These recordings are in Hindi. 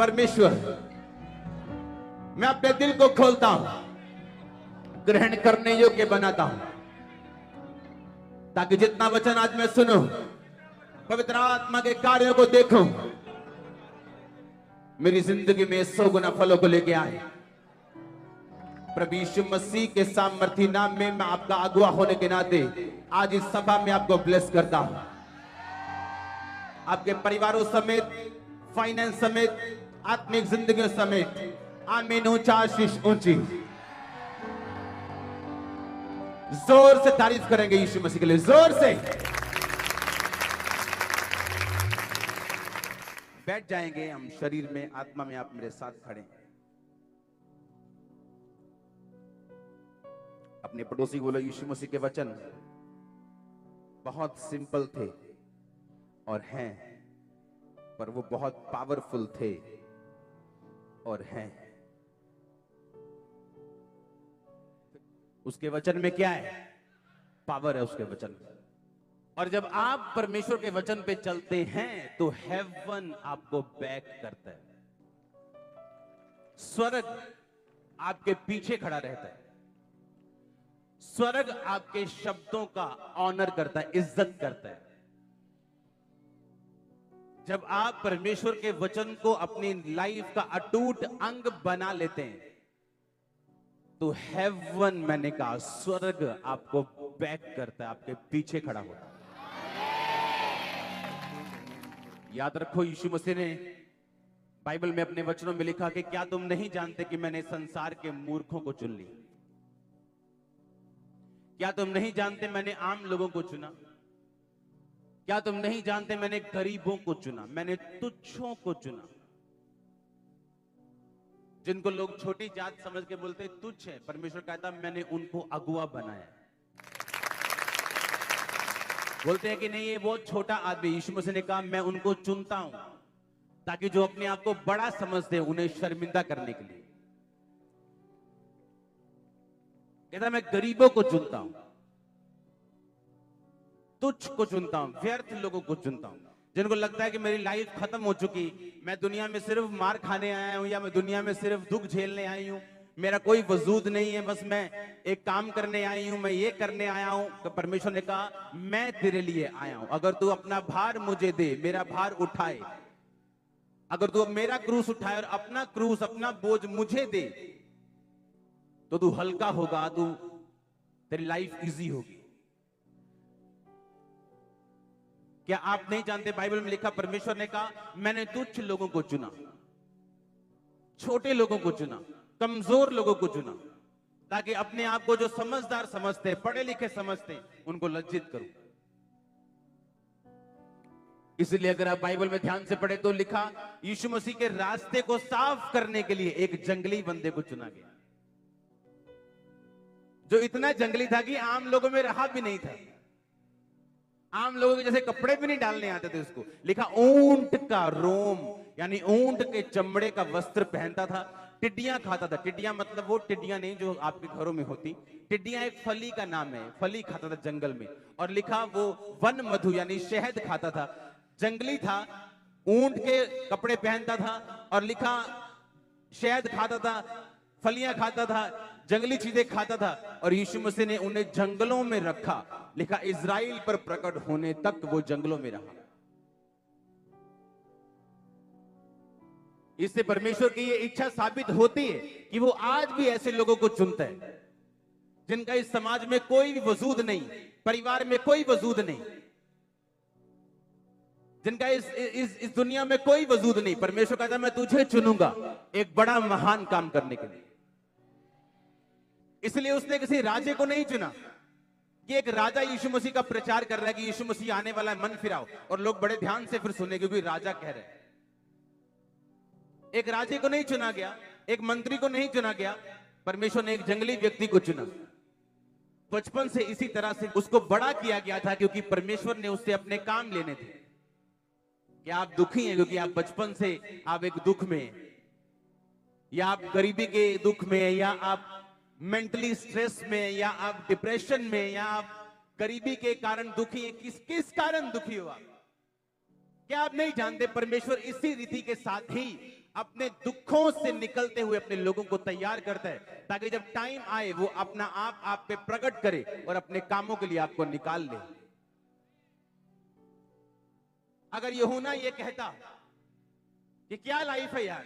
परमेश्वर, मैं अपने दिल को खोलता हूं, ग्रहण करने योग्य बनाता हूं, ताकि जितना वचन आज मैं सुनूं, पवित्र आत्मा के कार्यों को देखूं, मेरी जिंदगी में 100 गुना फलों को लेके आए। प्रभु यीशु मसीह के सामर्थी नाम में मैं आपका अगुवा होने के नाते आज इस सभा में आपको ब्लेस करता हूं, आपके परिवारों समेत, फाइनेंस समेत, आत्मिक जिंदगी समेत। आमीन। ऊंचा आशीष ऊंची, जोर से तारीफ करेंगे यीशु मसीह के लिए, जोर से। बैठ जाएंगे हम शरीर में, आत्मा में आप मेरे साथ खड़े हैं। अपने पड़ोसी को बोलो, यीशु मसीह के वचन बहुत सिंपल थे और हैं, पर वो बहुत पावरफुल थे और हैं। उसके वचन में क्या है? पावर है उसके वचन में। और जब आप परमेश्वर के वचन पे चलते हैं तो हेवन आपको बैक करता है, स्वर्ग आपके पीछे खड़ा रहता है, स्वर्ग आपके शब्दों का ऑनर करता है, इज्जत करता है। जब आप परमेश्वर के वचन को अपनी लाइफ का अटूट अंग बना लेते हैं तो हेवन, मैंने कहा स्वर्ग आपको बैक करता है, आपके पीछे खड़ा होता है। याद रखो, यीशु मसीह ने बाइबल में अपने वचनों में लिखा कि क्या तुम नहीं जानते कि मैंने संसार के मूर्खों को चुन लिया? क्या तुम नहीं जानते मैंने आम लोगों को चुना? क्या तुम नहीं जानते मैंने गरीबों को चुना? मैंने तुच्छों को चुना, जिनको लोग छोटी जात समझ के बोलते तुच्छ है। परमेश्वर कहता मैंने उनको अगुवा बनाया। बोलते हैं कि नहीं ये बहुत छोटा आदमी, यीशु मसीह ने कहा मैं उनको चुनता हूं ताकि जो अपने आप को बड़ा समझते हैं उन्हें शर्मिंदा करने के लिए। कहता मैं गरीबों को चुनता हूं, तुच्छ को चुनता हूं, व्यर्थ लोगों को चुनता हूं, जिनको लगता है कि मेरी लाइफ खत्म हो चुकी, मैं दुनिया में सिर्फ मार खाने आया हूं, या मैं दुनिया में सिर्फ दुख झेलने आई हूं, मेरा कोई वजूद नहीं है, बस मैं एक काम करने आई हूं, मैं ये करने आया हूं। तो परमेश्वर ने कहा मैं तेरे लिए आया हूं। अगर तू अपना भार मुझे दे, मेरा भार उठाए, अगर तू मेरा क्रूस उठाए और अपना क्रूस, अपना बोझ मुझे दे, तो तू हल्का होगा, तू तेरी लाइफ इजी होगी। क्या आप नहीं जानते, बाइबल में लिखा, परमेश्वर ने कहा मैंने तुच्छ लोगों को चुना, छोटे लोगों को चुना, कमजोर लोगों को चुना, ताकि अपने आप को जो समझदार समझते, पढ़े लिखे समझते, उनको लज्जित करूं। इसलिए अगर आप बाइबल में ध्यान से पढ़े तो लिखा यीशु मसीह के रास्ते को साफ करने के लिए एक जंगली बंदे को चुना गया, जो इतना जंगली था कि आम लोगों में रहा भी नहीं था, आम लोगों के जैसे कपड़े भी नहीं डालने आते थे उसको। लिखा ऊंट का रोम, यानी ऊंट के चमड़े का वस्त्र पहनता था, टिड्डियां खाता था। टिड्डियां मतलब वो टिड्डियां नहीं जो आपके घरों में होती, टिड्डियां एक फली का नाम है, फली खाता था जंगल में। और लिखा वो वन मधु यानी शहद खाता था, जंगली था, ऊंट के कपड़े पहनता था, और लिखा शहद खाता था, फलियां खाता था, जंगली चीजें खाता था। और यीशु मसीह ने उन्हें जंगलों में रखा। लिखा इज़राइल पर प्रकट होने तक वो जंगलों में रहा। इससे परमेश्वर की ये इच्छा साबित होती है कि वो आज भी ऐसे लोगों को चुनता है जिनका इस समाज में कोई वजूद नहीं, परिवार में कोई वजूद नहीं, जिनका इस दुनिया में कोई वजूद नहीं। परमेश्वर कहता है मैं तुझे चुनूंगा एक बड़ा महान काम करने के लिए। इसलिए उसने किसी राजे को नहीं चुना कि एक राजा यीशु मसीह का प्रचार कर रहा है कि यीशु मसीह आने वाला है, मन फिराओ, और लोग बड़े ध्यान से फिर सुने क्योंकि राजा कह रहे हैं। एक राजे को नहीं चुना गया, एक मंत्री को नहीं चुना गया, परमेश्वर ने एक जंगली व्यक्ति को चुना। बचपन से इसी तरह से उसको बड़ा किया गया था क्योंकि परमेश्वर ने उससे अपने काम लेने थे। क्या आप दुखी हैं क्योंकि आप बचपन से आप एक दुख में, या आप गरीबी के दुख में, या आप मेंटली स्ट्रेस में, या आप डिप्रेशन में, या आप गरीबी के कारण दुखी हैं? किस कारण दुखी हो आप? क्या आप नहीं जानते परमेश्वर इसी रीति के साथ ही अपने दुखों से निकलते हुए अपने लोगों को तैयार करता है, ताकि जब टाइम आए वो अपना आप पे प्रकट करे और अपने कामों के लिए आपको निकाल ले। अगर यूहन्ना ये कहता कि क्या लाइफ है यार,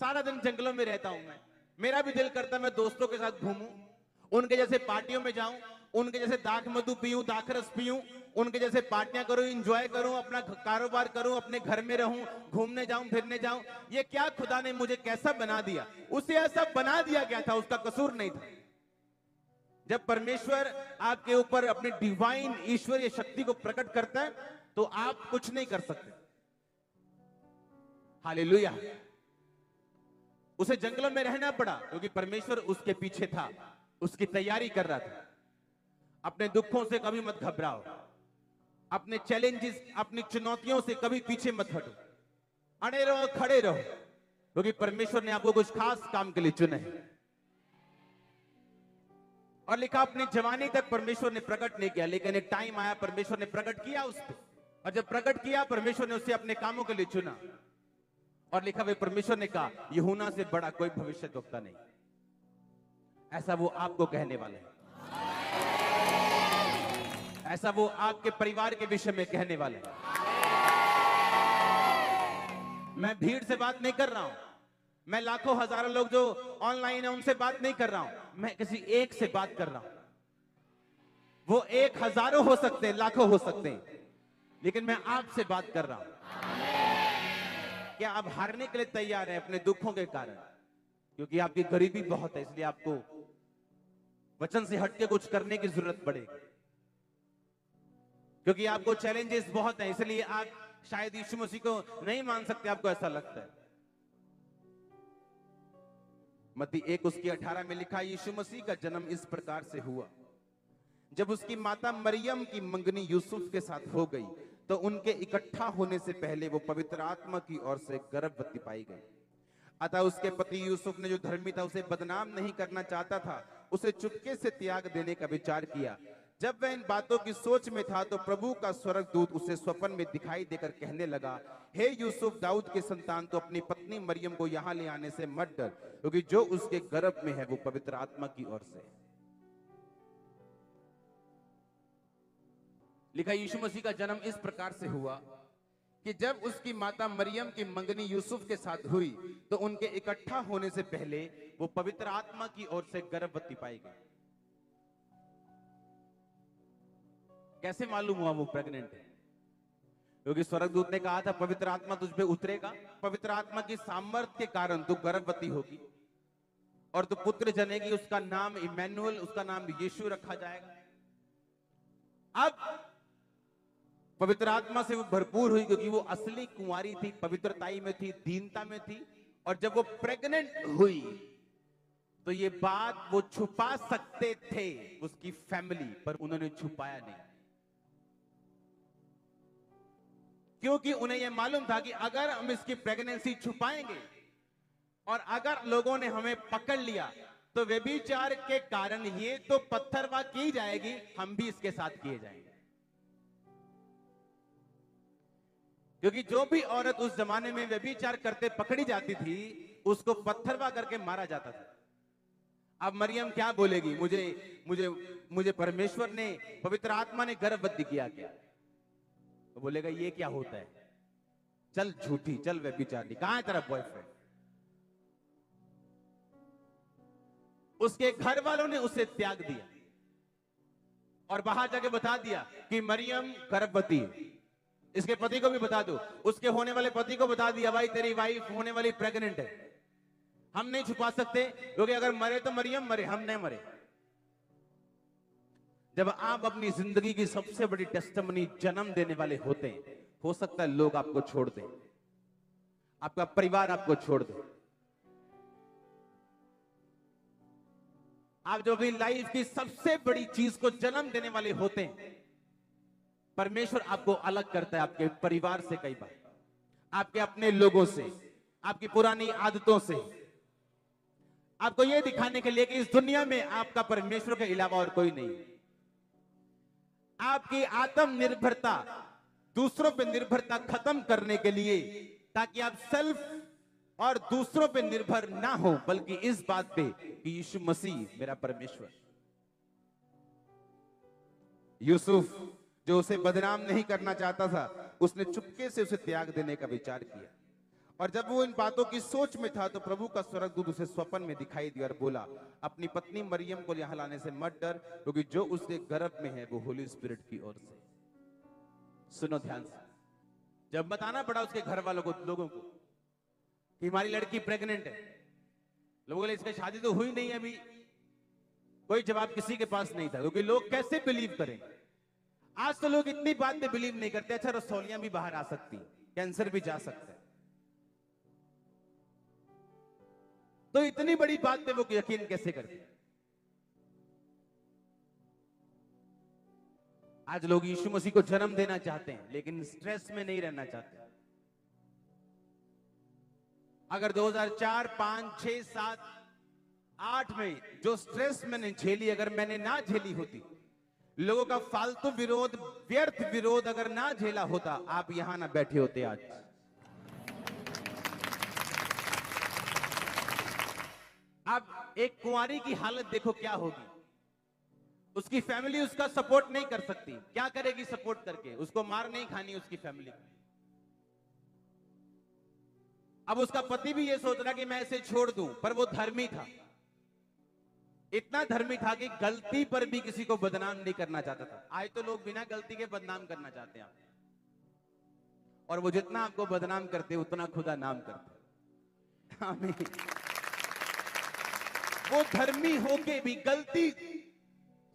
सारा दिन जंगलों में रहता हूं मैं, मेरा भी दिल करता मैं दोस्तों के साथ घूमूं, उनके जैसे पार्टियों में जाऊं, उनके जैसे दाख मधु पीऊं, दाखरस पीऊं, उनके जैसे पार्टियां करूं, एंजॉय करूं, अपना कारोबार करूं, अपने घर में रहूं, घूमने जाऊं, फिरने जाऊं। ये क्या खुदा ने मुझे कैसा बना दिया? उसे ऐसा बना दिया गया था, उसका कसूर नहीं था। जब परमेश्वर आपके ऊपर अपनी डिवाइन ईश्वरीय शक्ति को प्रकट करता है तो आप कुछ नहीं कर सकते। हालेलुया। उसे जंगलों में रहना पड़ा क्योंकि परमेश्वर उसके पीछे था, उसकी तैयारी कर रहा था। अपने दुखों से कभी मत घबराओ, अपने चैलेंजेस, अपनी चुनौतियों से कभी पीछे मत हटो, अड़े रहो, खड़े रहो, क्योंकि परमेश्वर ने आपको कुछ खास काम के लिए चुना है। और लिखा अपनी जवानी तक परमेश्वर ने प्रकट नहीं किया, लेकिन एक टाइम आया परमेश्वर ने प्रकट किया उसको, और जब प्रकट किया परमेश्वर ने उसे अपने कामों के लिए चुना। और लिखा वे परमेश्वर ने कहा यूहन्ना से बड़ा कोई भविष्यद्वक्ता नहीं। ऐसा वो आपको कहने वाला है, ऐसा वो आपके परिवार के विषय में कहने वाला है। मैं भीड़ से बात नहीं कर रहा हूं, मैं लाखों हजारों लोग जो ऑनलाइन है उनसे बात नहीं कर रहा हूं, मैं किसी एक से बात कर रहा हूं। वो एक हजारों हो सकते हैं, लाखों हो सकते हैं, लेकिन मैं आपसे बात कर रहा हूं। क्या आप हारने के लिए तैयार हैं अपने दुखों के कारण? क्योंकि आपकी गरीबी बहुत है, इसलिए आपको वचन से हटके कुछ करने की जरूरत पड़ेगी। क्योंकि आपको चैलेंजेस बहुत हैं, इसलिए आप शायद यीशु मसीह को नहीं मान सकते, आपको ऐसा लगता है। मत्ती 1:18 में लिखा, यीशु मसीह का जन्म इस प्रकार से हुआ, जब उसकी माता मरियम की मंगनी यूसुफ के साथ हो गई तो उनके इकट्ठा होने से पहले वो पवित्र आत्मा की ओर से गर्भवती पाई गई। अतः उसके पति यूसुफ ने, जो धर्मी था, उसे बदनाम नहीं करना चाहता था, उसे चुपके से त्याग देने का विचार किया। जब वह इन बातों की सोच में था तो प्रभु का स्वर्गदूत उसे स्वप्न में दिखाई देकर कहने लगा, हे यूसुफ, दाऊद के संतान, तो अपनी पत्नी मरियम को यहाँ ले आने से मत डर, क्योंकि जो उसके गर्भ में है वो पवित्र आत्मा की ओर से। लिखा, यीशु मसीह का जन्म इस प्रकार से हुआ कि जब उसकी माता मरियम की मंगनी यूसुफ के साथ हुई तो उनके इकट्ठा होने से पहले वो पवित्र आत्मा की ओर से गर्भवती पाई गई। कैसे मालूम हुआ वो प्रेग्नेंट है? क्योंकि स्वर्गदूत ने कहा था पवित्र आत्मा तुझ पे उतरेगा, पवित्र आत्मा की सामर्थ्य के कारण तू गर्भवती होगी और तू पुत्र जनेगी, उसका नाम इमैनुअल, उसका नाम यीशु रखा जाएगा। अब पवित्र आत्मा से वो भरपूर हुई क्योंकि वो असली कुंवारी थी, पवित्रताई में थी, दीनता में थी। और जब वो प्रेग्नेंट हुई तो ये बात वो छुपा सकते थे उसकी फैमिली, पर उन्होंने छुपाया नहीं, क्योंकि उन्हें यह मालूम था कि अगर हम इसकी प्रेगनेंसी छुपाएंगे और अगर लोगों ने हमें पकड़ लिया तो व्यभिचार के कारण ये तो पत्थरवाह की जाएगी, हम भी इसके साथ किए जाएंगे। क्योंकि जो भी औरत उस जमाने में व्यभिचार करते पकड़ी जाती थी उसको पत्थरवाह करके मारा जाता था। अब मरियम क्या बोलेगी, मुझे मुझे मुझे परमेश्वर ने, पवित्र आत्मा ने गर्भवती किया क्या? तो बोलेगा ये क्या होता है, चल झूठी, चल व्यभिचारी, कहां है तेरा बॉयफ्रेंड? उसके घर वालों ने उसे त्याग दिया और बाहर जाके बता दिया कि मरियम गर्भवती है। इसके पति को भी बता दो, उसके होने वाले पति को बता दिया, भाई तेरी वाइफ होने वाली प्रेग्नेंट है। हम नहीं छुपा सकते, क्योंकि अगर मरे तो मरियम मरे, हम नहीं मरे। जब आप अपनी जिंदगी की सबसे बड़ी टेस्टिमनी जन्म देने वाले होते हैं, हो सकता है लोग आपको छोड़ दें, आपका परिवार आपको छोड़ दे। आप जो अपनी लाइफ की सबसे बड़ी चीज को जन्म देने वाले होते हैं, परमेश्वर आपको अलग करता है आपके परिवार से, कई बार आपके अपने लोगों से, आपकी पुरानी आदतों से, आपको यह दिखाने के लिए कि इस दुनिया में आपका परमेश्वर के अलावा और कोई नहीं। आपकी आत्मनिर्भरता, दूसरों पर निर्भरता खत्म करने के लिए, ताकि आप सेल्फ और दूसरों पे निर्भर ना हो, बल्कि इस बात पे कि यीशु मसीह मेरा परमेश्वर। यूसुफ जो उसे बदनाम नहीं करना चाहता था, उसने चुपके से उसे त्याग देने का विचार किया। और जब वो इन बातों की सोच में था तो प्रभु का स्वर्गदूत उसे स्वप्न में दिखाई दिया और बोला, अपनी पत्नी मरियम को यहाँ लाने से मत डर, क्योंकि जो उसके गर्भ में है वो होली स्पिरिट की ओर से। सुनो ध्यान से। जब बताना पड़ा उसके घर वालों को, लोगों को, कि हमारी लड़की प्रेग्नेंट है, लोगों ने इसकी शादी तो हुई नहीं अभी, कोई जवाब किसी के पास नहीं था, क्योंकि लोग कैसे बिलीव करें। आज तो लोग इतनी बात में बिलीव नहीं करते। अच्छा, रसौलियां भी बाहर आ सकती, कैंसर भी जा सकता है, तो इतनी बड़ी बात पे वो यकीन कैसे करते। आज लोग यीशु मसीह को जन्म देना चाहते हैं, लेकिन स्ट्रेस में नहीं रहना चाहते। अगर 2004, 5, 6, 7, 8 में जो स्ट्रेस मैंने झेली, अगर मैंने ना झेली होती, लोगों का फालतू विरोध, व्यर्थ विरोध अगर ना झेला होता, आप यहां ना बैठे होते आज। अब एक कुंवारी की हालत देखो क्या होगी। उसकी फैमिली उसका सपोर्ट नहीं कर सकती, क्या करेगी सपोर्ट करके? उसको मार नहीं खानी उसकी फैमिली को। अब उसका पति भी ये सोच रहा कि मैं इसे छोड़ दूं, पर वो धर्मी था, इतना धर्मी था कि गलती पर भी किसी को बदनाम नहीं करना चाहता था। आज तो लोग बिना गलती के बदनाम करना चाहते हैं, और वो जितना आपको बदनाम करते उतना खुदा नाम करते। आमीन। वो धर्मी होके भी गलती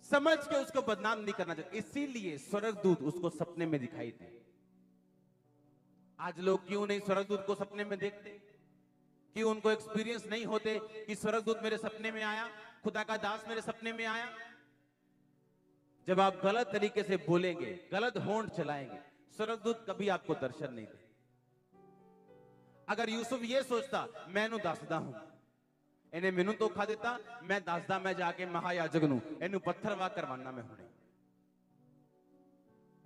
समझ के उसको बदनाम नहीं करना चाहते, इसीलिए स्वर्गदूत उसको सपने में दिखाई दे। आज लोग क्यों नहीं स्वर्गदूत को सपने में देखते? क्यों उनको एक्सपीरियंस नहीं होते कि स्वर्गदूत मेरे सपने में आया, खुदा का दास मेरे सपने में आया? जब आप गलत तरीके से बोलेंगे, गलत होंठ चलाएंगे, स्वर्गदूत कभी आपको दर्शन नहीं दे। अगर यूसुफ ये सोचता मैं नु दसदा हूं, इन्हें मैनू धोखा दिता, मैं दसदा मैं जाके महायाजक नू इनू पत्थरवाह करवाना मैं हुणे,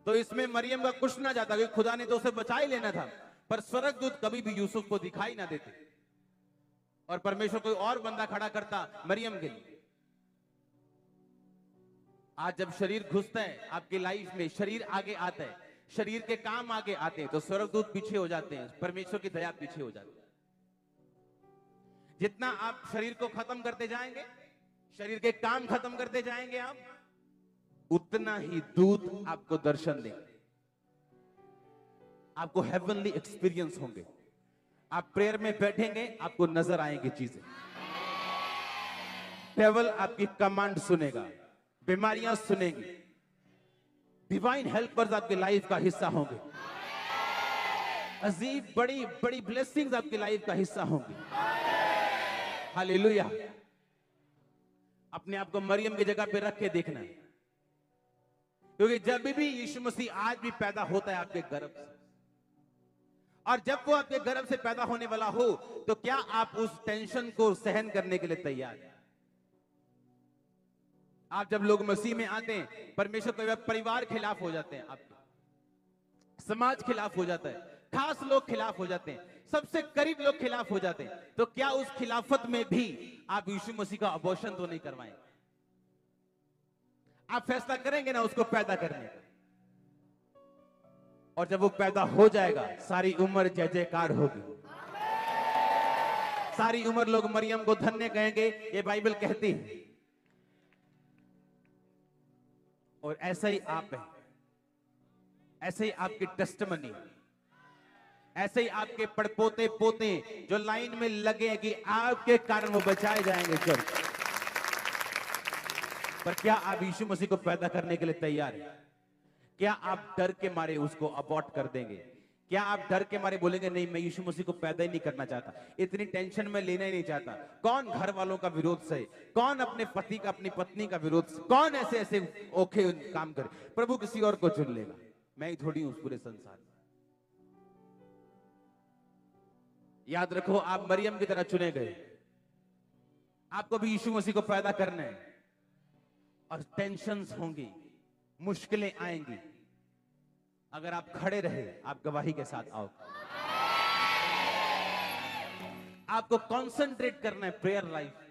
तो इसमें मरियम का कुछ ना जाता, क्योंकि खुदा ने तो उसे बचा ही लेना था। पर स्वर्गदूत कभी भी यूसुफ को दिखाई ना देते, और परमेश्वर कोई और बंदा खड़ा करता मरियम के लिए। आज जब शरीर घुसता है आपकी लाइफ में, शरीर आगे आता है, शरीर के काम आगे आते हैं, तो स्वर्गदूत पीछे हो जाते हैं, परमेश्वर की दया पीछे हो जाती है। जितना आप शरीर को खत्म करते जाएंगे, शरीर के काम खत्म करते जाएंगे आप, उतना ही दूत आपको दर्शन देंगे, आपको हेवनली एक्सपीरियंस होंगे। आप प्रेयर में बैठेंगे, आपको नजर आएंगी चीजें, डेविल आपकी कमांड सुनेगा, बीमारियां सुनेगी, डिवाइन हेल्पर्स आपकी लाइफ का हिस्सा होंगे, अजीब बड़ी बड़ी ब्लेसिंग्स आपकी लाइफ का हिस्सा होंगी। हालेलुया। अपने आप को मरियम की जगह पे रख के देखना है, क्योंकि जब भी यीशु मसीह आज भी पैदा होता है आपके गर्भ से, और जब वो आपके गर्भ से पैदा होने वाला हो, तो क्या आप उस टेंशन को सहन करने के लिए तैयार हैं? आप जब लोग मसीह में आते हैं, परमेश्वर के परिवार खिलाफ हो जाते हैं, आपके समाज खिलाफ हो जाता है, खास लोग खिलाफ हो जाते हैं, सबसे करीब लोग खिलाफ हो जाते हैं, तो क्या उस खिलाफत में भी आप यीशु मसीह का अबॉर्शन तो नहीं करवाएंगे? आप फैसला करेंगे ना उसको पैदा करने का, और जब वो पैदा हो जाएगा, सारी उम्र जय जयकार होगी, सारी उम्र लोग मरियम को धन्य कहेंगे, ये बाइबल कहती है। और ऐसा ही आप है, ऐसे ही आपकी टेस्टिमनी, ऐसे ही आपके पड़पोते पोते जो लाइन में लगे कि आपके कारण वो बचाए जाएंगे चर्च। पर क्या आप यीशु मसीह को पैदा करने के लिए तैयार हैं? क्या आप डर के मारे उसको अबॉर्ट कर देंगे? क्या आप डर के मारे बोलेंगे नहीं, मैं यीशु मसीह को पैदा ही नहीं करना चाहता, इतनी टेंशन में लेना ही नहीं चाहता? कौन घर वालों का विरोध सहे, कौन अपने पति का, अपनी पत्नी का विरोध, कौन ऐसे ऐसे ओखे काम करे? प्रभु किसी और को चुन लेगा, मैं ही थोड़ी हूं उस पूरे संसार में। याद रखो, आप मरियम की तरह चुने गए, आपको भी यीशु मसीह को पैदा करना है, और टेंशन्स होंगी, मुश्किलें आएंगी। अगर आप खड़े रहे, आप गवाही के साथ आओ। आपको कंसंट्रेट करना है प्रेयर लाइफ पे,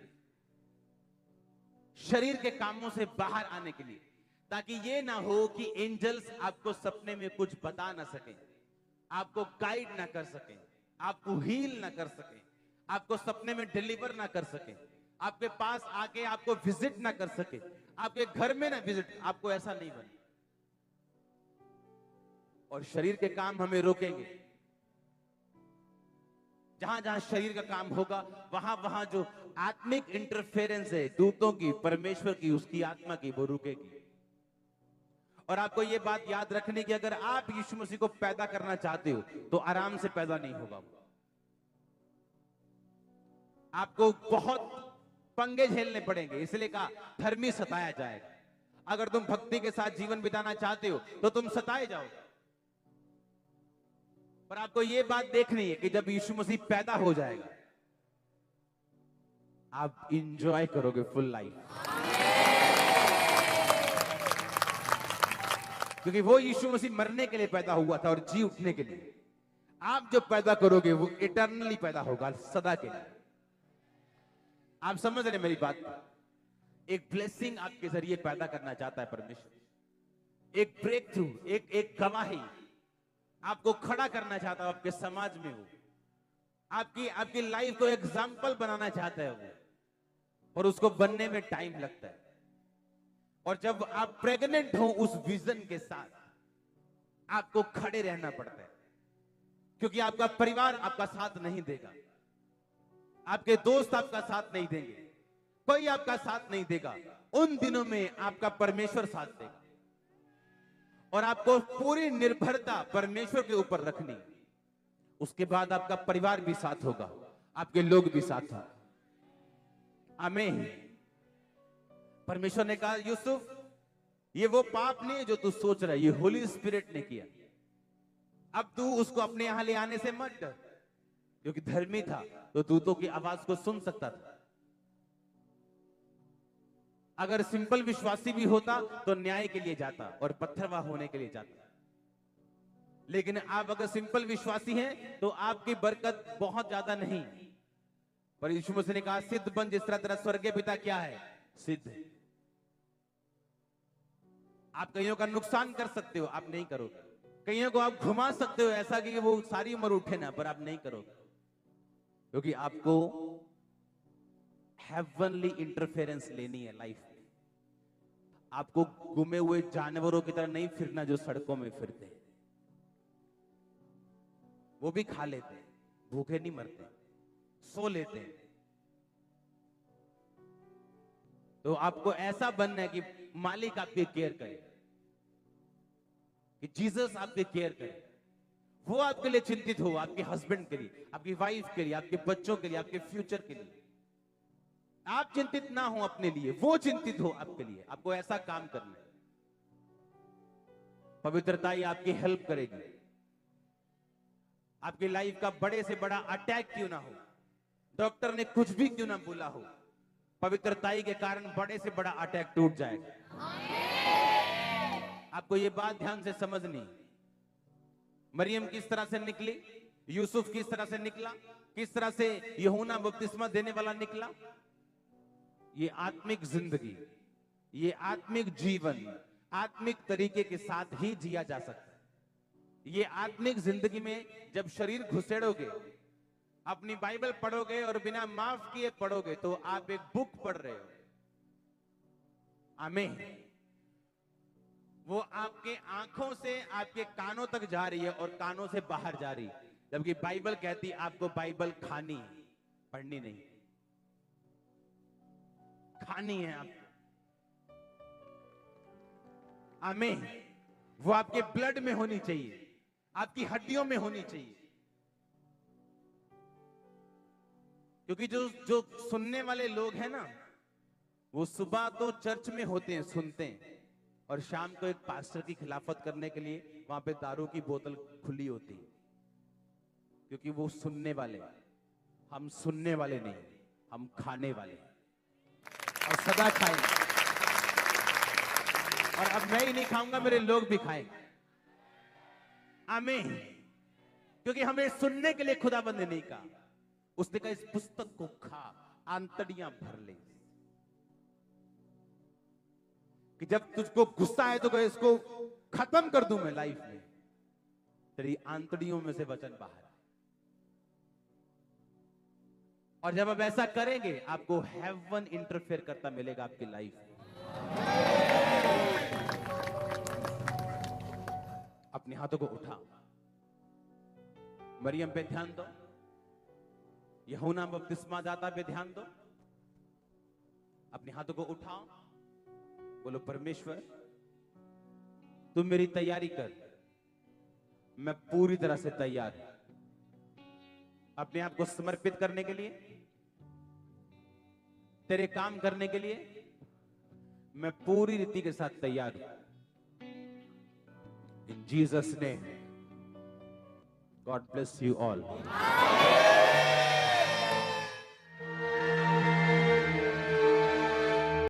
शरीर के कामों से बाहर आने के लिए, ताकि ये ना हो कि एंजल्स आपको सपने में कुछ बता ना सके, आपको गाइड ना कर सके, आपको हील ना कर सके, आपको सपने में डिलीवर ना कर सके, आपके पास आके आपको विजिट ना कर सके, आपके घर में ना विजिट, आपको ऐसा नहीं बने। और शरीर के काम हमें रोकेंगे। जहां जहां शरीर का काम होगा वहां वहां जो आत्मिक इंटरफेरेंस है दूतों की, परमेश्वर की, उसकी आत्मा की, वो रुकेगी। और आपको ये बात याद रखनी कि अगर आप यीशु मसीह को पैदा करना चाहते हो तो आराम से पैदा नहीं होगा। आपको बहुत पंगे झेलने पड़ेंगे, इसलिए कहा धर्मी सताया जाएगा। अगर तुम भक्ति के साथ जीवन बिताना चाहते हो तो तुम सताए जाओ। पर आपको यह बात देखनी है कि जब यीशु मसीह पैदा हो जाएगा आप इंजॉय करोगे फुल लाइफ, क्योंकि वो यीशु मसीह मरने के लिए पैदा हुआ था और जी उठने के लिए। आप जो पैदा करोगे वो इटर्नली पैदा होगा, सदा के लिए। आप समझ रहे मेरी बात? एक ब्लेसिंग आपके जरिए पैदा करना चाहता है परमेश्वर, एक ब्रेक थ्रू, एक गवाही आपको खड़ा करना चाहता है आपके समाज में। वो आपकी लाइफ को एग्जाम्पल बनाना चाहता है वो, और उसको बनने में टाइम लगता है। और जब आप प्रेग्नेंट हो उस विजन के साथ आपको खड़े रहना पड़ता है, क्योंकि आपका परिवार आपका साथ नहीं देगा, आपके दोस्त आपका साथ नहीं देंगे, कोई आपका साथ नहीं देगा। उन दिनों में आपका परमेश्वर साथ देगा, और आपको पूरी निर्भरता परमेश्वर के ऊपर रखनी। उसके बाद आपका परिवार भी साथ होगा, आपके लोग भी साथ होंगे। आमीन। परमेश्वर ने कहा यूसुफ, ये वो पाप नहीं है जो तू सोच रहा है, ये होली स्पिरिट ने किया। अब तू उसको अपने यहां ले आने से मत डर, क्योंकि धर्मी था तो दूतों की आवाज को सुन सकता था। अगर सिंपल विश्वासी भी होता तो न्याय के लिए जाता और पत्थरवाह होने के लिए जाता। लेकिन आप अगर सिंपल विश्वासी हैं तो आपकी बरकत बहुत ज्यादा नहीं। पर यीशु मसीह ने कहा सिद्ध बन जिस तरह तेरा स्वर्गीय पिता क्या है, सिद्ध। आप कईयों का नुकसान कर सकते हो, आप नहीं करोगे। कईयों को आप घुमा सकते हो ऐसा कि वो सारी उम्र उठे ना, पर आप नहीं करोगे, क्योंकि आपको हेवनली इंटरफेरेंस लेनी है लाइफ में। आपको गुमे हुए जानवरों की तरह नहीं फिरना जो सड़कों में फिरते हैं। वो भी खा लेते हैं, भूखे नहीं मरते, सो लेते हैं। तो आपको ऐसा बनना है कि मालिक आपकी केयर करे, कि जीसस आपकी केयर करे, वो आपके लिए चिंतित हो, आपके हस्बैंड के लिए, आपकी वाइफ के लिए, आपके बच्चों के लिए, आपके फ्यूचर के लिए। आप चिंतित ना हो अपने लिए, वो चिंतित हो आपके लिए। आपको ऐसा काम करना है। पवित्रता ही आपकी हेल्प करेगी। आपकी लाइफ का बड़े से बड़ा अटैक क्यों ना हो, डॉक्टर ने कुछ भी क्यों ना बोला हो, पवित्रताई के कारण बड़े से बड़ा अटैक टूट जाएगा। आपको ये बात ध्यान से समझनी। मरियम किस तरह से निकली, यूसुफ किस तरह से निकला, किस तरह से यूहन्ना बपतिस्मा देने वाला निकला। ये आत्मिक जिंदगी, ये आत्मिक जीवन आत्मिक तरीके के साथ ही जिया जा सकता है। ये आत्मिक जिंदगी में जब शरीर घुसेड़ोगे, अपनी बाइबल पढ़ोगे और बिना माफ किए पढ़ोगे तो आप एक बुक पढ़ रहे हो। आमीन। वो आपके आंखों से आपके कानों तक जा रही है और कानों से बाहर जा रही है, जबकि बाइबल कहती आपको बाइबल खानी है, पढ़नी नहीं। खानी है आपको। आमीन। वो आपके ब्लड में होनी चाहिए, आपकी हड्डियों में होनी चाहिए। क्योंकि जो सुनने वाले लोग हैं ना, वो सुबह तो चर्च में होते हैं, सुनते हैं, और शाम को एक पास्टर की खिलाफत करने के लिए वहां पे दारू की बोतल खुली होती है। क्योंकि वो सुनने वाले, हम सुनने वाले नहीं, हम खाने वाले हैं और सदा खाएंगे। और अब मैं ही नहीं खाऊंगा, मेरे लोग भी खाएंगे। आमीन। क्योंकि हमें सुनने के लिए खुदाबंद ने नहीं कहा, उसने कहा इस पुस्तक को खा, आंतड़ियां भर ले। कि जब तुझको गुस्सा है तो कहे इसको खत्म कर दूं मैं लाइफ में, तेरी आंतड़ियों में से वचन बाहर। और जब आप ऐसा करेंगे आपको हेवन इंटरफेयर करता मिलेगा आपकी लाइफ में। अपने हाथों को उठा, मरियम पे ध्यान दो, यूहन्ना बपतिस्मा दाता पे ध्यान दो। अपने हाथों को उठाओ, बोलो परमेश्वर तुम मेरी तैयारी कर, मैं पूरी तरह से तैयार हूं अपने आप को समर्पित करने के लिए, तेरे काम करने के लिए मैं पूरी रीति के साथ तैयार हूं। इन Jesus name, God bless you all.